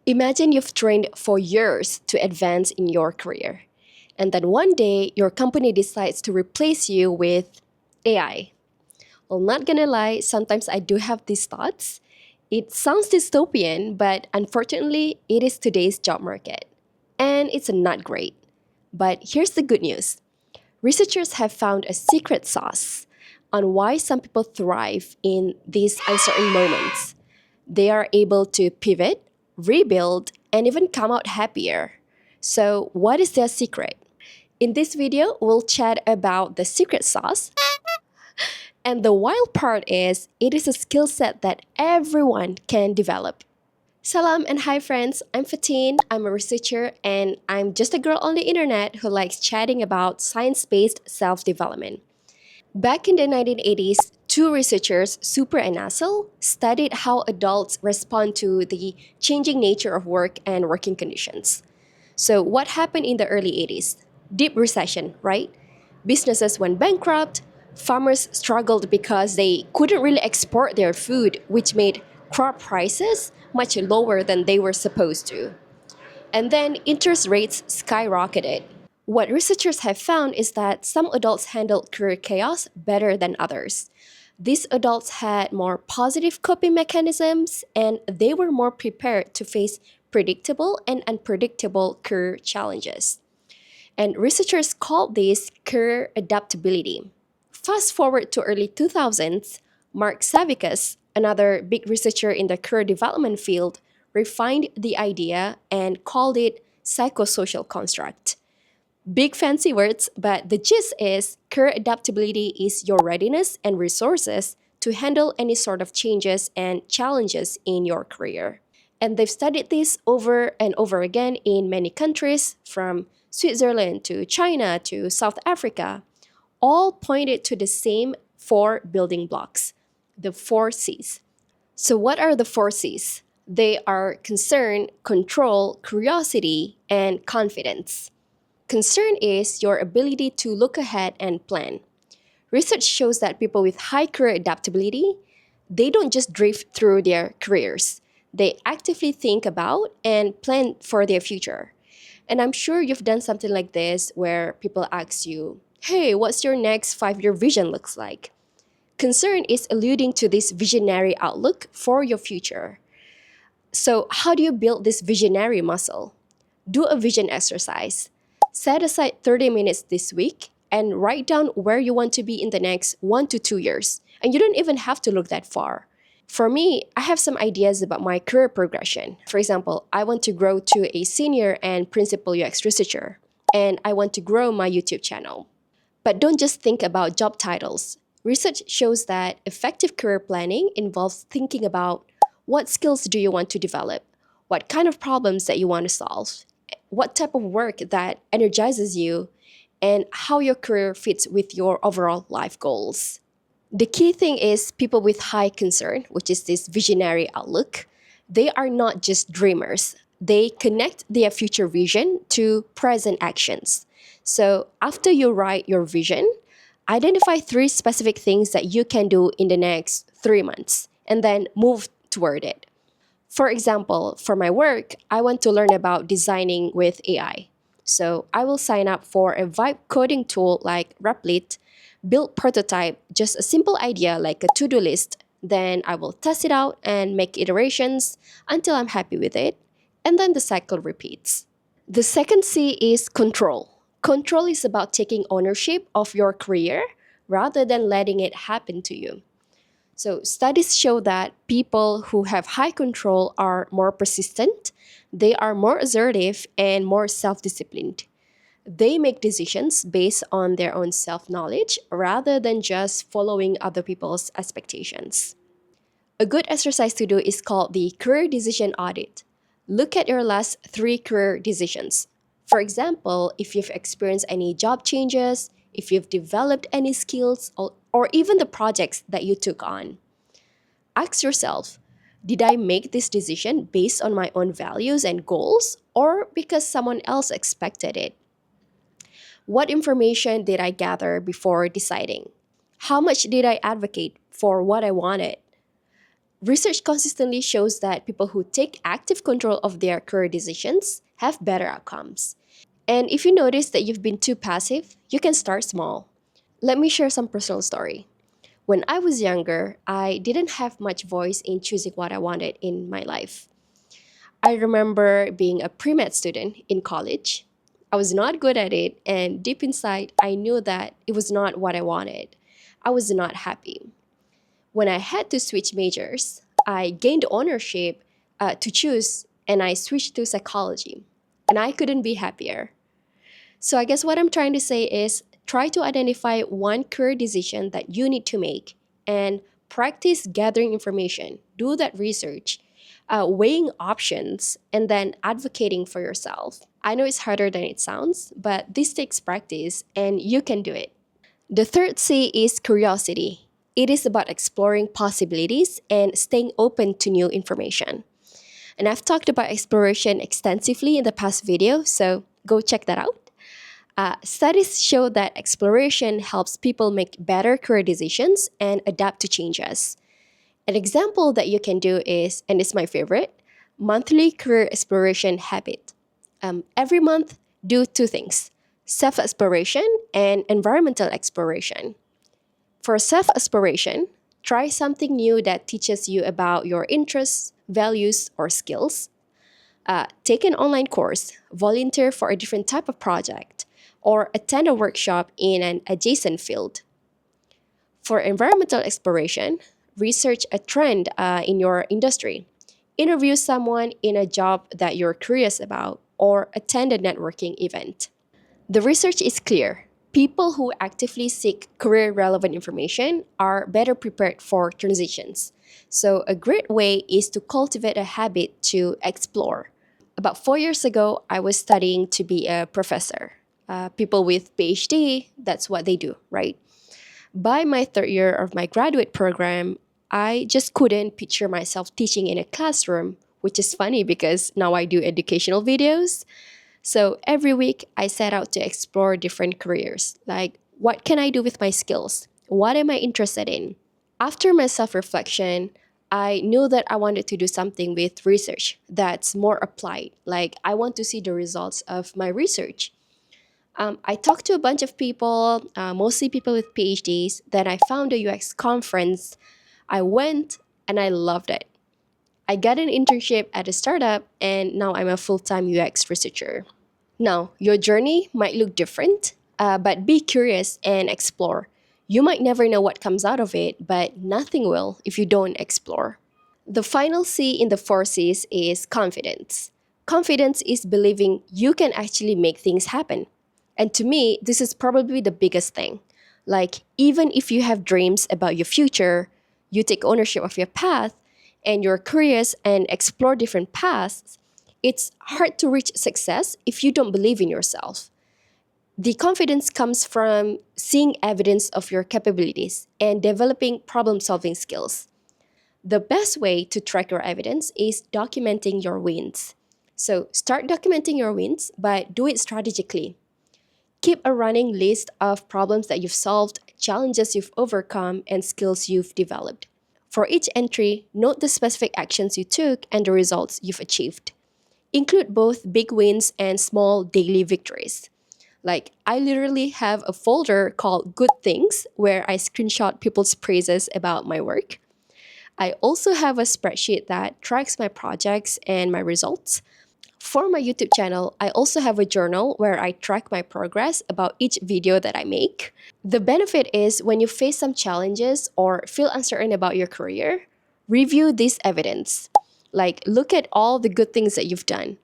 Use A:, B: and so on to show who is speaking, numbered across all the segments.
A: Imagine you've trained for years to advance in your career, and then one day your company decides to replace you with AI. Well, not gonna lie, sometimes I do have these thoughts. It sounds dystopian, but unfortunately, it is today's job market. And it's not great. But here's the good news: researchers have found a secret sauce on why some people thrive in these uncertain moments. They are able to pivot, rebuild, and even come out happier. So, what is their secret? In this video, we'll chat about the secret sauce. And the wild part is, it is a skill set that everyone can develop. Salam and hi friends, I'm Fatin, I'm a researcher, and I'm just a girl on the internet who likes chatting about science-based self-development. Back in the 1980s, two researchers, Super and Nassel, studied how adults respond to the changing nature of work and working conditions. So, what happened in the early 80s? Deep recession, right? Businesses went bankrupt, farmers struggled because they couldn't really export their food, which made crop prices much lower than they were supposed to. And then interest rates skyrocketed. What researchers have found is that some adults handled career chaos better than others. These adults had more positive coping mechanisms and they were more prepared to face predictable and unpredictable career challenges. And researchers called this career adaptability. Fast forward to early 2000s, Mark Savickas, another big researcher in the career development field, refined the idea and called it psychosocial construct. Big fancy words, but the gist is career adaptability is your readiness and resources to handle any sort of changes and challenges in your career. And they've studied this over and over again in many countries, from Switzerland to China to South Africa, all pointed to the same four building blocks, the four C's. So, what are the four C's? They are concern, control, curiosity, and confidence. Concern is your ability to look ahead and plan. Research shows that people with high career adaptability, they don't just drift through their careers. They actively think about and plan for their future. And I'm sure you've done something like this where people ask you, "Hey, what's your next 5-year vision looks like?" Concern is alluding to this visionary outlook for your future. So, how do you build this visionary muscle? Do a vision exercise. Set aside 30 minutes this week and write down where you want to be in the next 1 to 2 years. And you don't even have to look that far. For me, I have some ideas about my career progression. For example, I want to grow to a senior and principal UX researcher, and I want to grow my YouTube channel. But don't just think about job titles. Research shows that effective career planning involves thinking about what skills do you want to develop, what kind of problems that you want to solve, what type of work that energizes you, and how your career fits with your overall life goals. The key thing is people with high concern, which is this visionary outlook, they are not just dreamers. They connect their future vision to present actions. So after you write your vision, identify 3 specific things that you can do in the next 3 months and then move toward it. For example, for my work, I want to learn about designing with AI. So I will sign up for a vibe coding tool like Replit, build prototype, just a simple idea like a to-do list. Then I will test it out and make iterations until I'm happy with it. And then the cycle repeats. The second C is control. Control is about taking ownership of your career rather than letting it happen to you. So, studies show that people who have high control are more persistent, they are more assertive, and more self disciplined. They make decisions based on their own self knowledge rather than just following other people's expectations. A good exercise to do is called the career decision audit. Look at your last 3 career decisions. For example, if you've experienced any job changes, if you've developed any skills, or even the projects that you took on. Ask yourself, did I make this decision based on my own values and goals, or because someone else expected it? What information did I gather before deciding? How much did I advocate for what I wanted? Research consistently shows that people who take active control of their career decisions have better outcomes. And if you notice that you've been too passive, you can start small. Let me share some personal story. When I was younger, I didn't have much voice in choosing what I wanted in my life. I remember being a pre-med student in college. I was not good at it, and deep inside, I knew that it was not what I wanted. I was not happy. When I had to switch majors, I gained ownership to choose, and I switched to psychology. And I couldn't be happier. So I guess what I'm trying to say is try to identify one career decision that you need to make and practice gathering information. Do that research, weighing options, and then advocating for yourself. I know it's harder than it sounds, but this takes practice and you can do it. The third C is curiosity. It is about exploring possibilities and staying open to new information. And I've talked about exploration extensively in the past video, so go check that out. Studies show that exploration helps people make better career decisions and adapt to changes. An example that you can do is, and it's my favorite, monthly career exploration habit. Every month, do two things: self exploration and environmental exploration. For self exploration, try something new that teaches you about your interests, values, or skills. Take an online course, volunteer for a different type of project, or attend a workshop in an adjacent field. For environmental exploration, research a trend in your industry, interview someone in a job that you're curious about, or attend a networking event. The research is clear. People who actively seek career relevant information are better prepared for transitions. So, a great way is to cultivate a habit to explore. About 4 years ago, I was studying to be a professor. People with PhD, that's what they do, right? By my third year of my graduate program, I just couldn't picture myself teaching in a classroom, which is funny because now I do educational videos. So every week, I set out to explore different careers. Like, what can I do with my skills? What am I interested in? After my self reflection, I knew that I wanted to do something with research that's more applied. Like, I want to see the results of my research. I talked to a bunch of people, mostly people with PhDs. Then I found a UX conference. I went and I loved it. I got an internship at a startup, and now I'm a full time UX researcher. Now, your journey might look different, but be curious and explore. You might never know what comes out of it, but nothing will if you don't explore. The final C in the four C's is confidence. Confidence is believing you can actually make things happen. And to me, this is probably the biggest thing. Like, even if you have dreams about your future, you take ownership of your path, and you're curious and explore different paths, it's hard to reach success if you don't believe in yourself. The confidence comes from seeing evidence of your capabilities and developing problem solving skills. The best way to track your evidence is documenting your wins. So start documenting your wins, but do it strategically. Keep a running list of problems that you've solved, challenges you've overcome, and skills you've developed. For each entry, note the specific actions you took and the results you've achieved. Include both big wins and small daily victories. Like, I literally have a folder called Good Things where I screenshot people's praises about my work. I also have a spreadsheet that tracks my projects and my results. For my YouTube channel, I also have a journal where I track my progress about each video that I make. The benefit is when you face some challenges or feel uncertain about your career, review this evidence. Like, look at all the good things that you've done.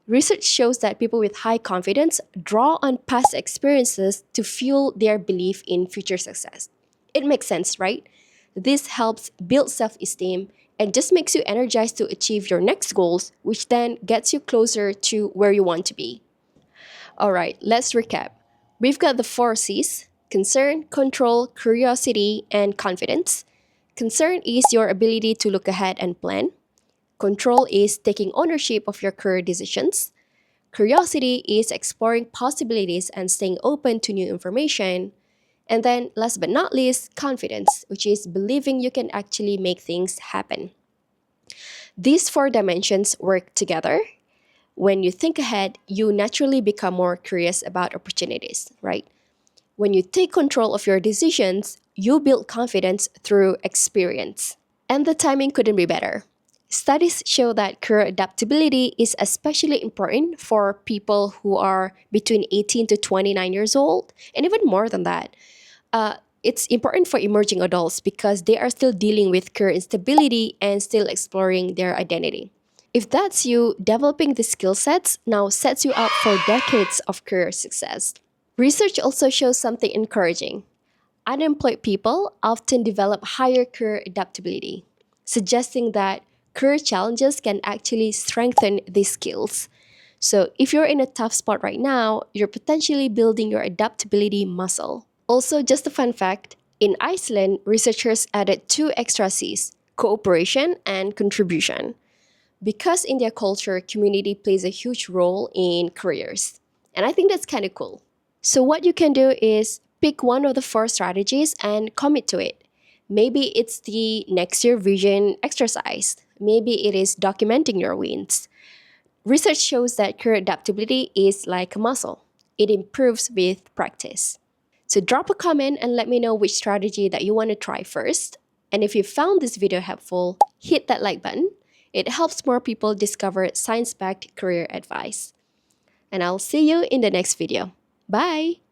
A: Research shows that people with high confidence draw on past experiences to fuel their belief in future success. It makes sense, right? This helps build self esteem and just makes you energized to achieve your next goals, which then gets you closer to where you want to be. All right, let's recap. We've got the four C's: concern, control, curiosity, and confidence. Concern is your ability to look ahead and plan. Control is taking ownership of your career decisions. Curiosity is exploring possibilities and staying open to new information. And then, last but not least, confidence, which is believing you can actually make things happen. These four dimensions work together. When you think ahead, you naturally become more curious about opportunities, right? When you take control of your decisions, you build confidence through experience. And the timing couldn't be better. Studies show that career adaptability is especially important for people who are between 18 to 29 years old, and even more than that. It's important for emerging adults because they are still dealing with career instability and still exploring their identity. If that's you, developing the skill sets now sets you up for decades of career success. Research also shows something encouraging. Unemployed people often develop higher career adaptability, suggesting that career challenges can actually strengthen these skills. So, if you're in a tough spot right now, you're potentially building your adaptability muscle. Also, just a fun fact, in Iceland, researchers added two extra C's: cooperation and contribution. Because in their culture, community plays a huge role in careers. And I think that's kind of cool. So, what you can do is pick one of the four strategies and commit to it. Maybe it's the next year vision exercise. Maybe it is documenting your wins. Research shows that career adaptability is like a muscle, it improves with practice. So, drop a comment and let me know which strategy that you want to try first. And if you found this video helpful, hit that like button. It helps more people discover science backed career advice. And I'll see you in the next video. Bye!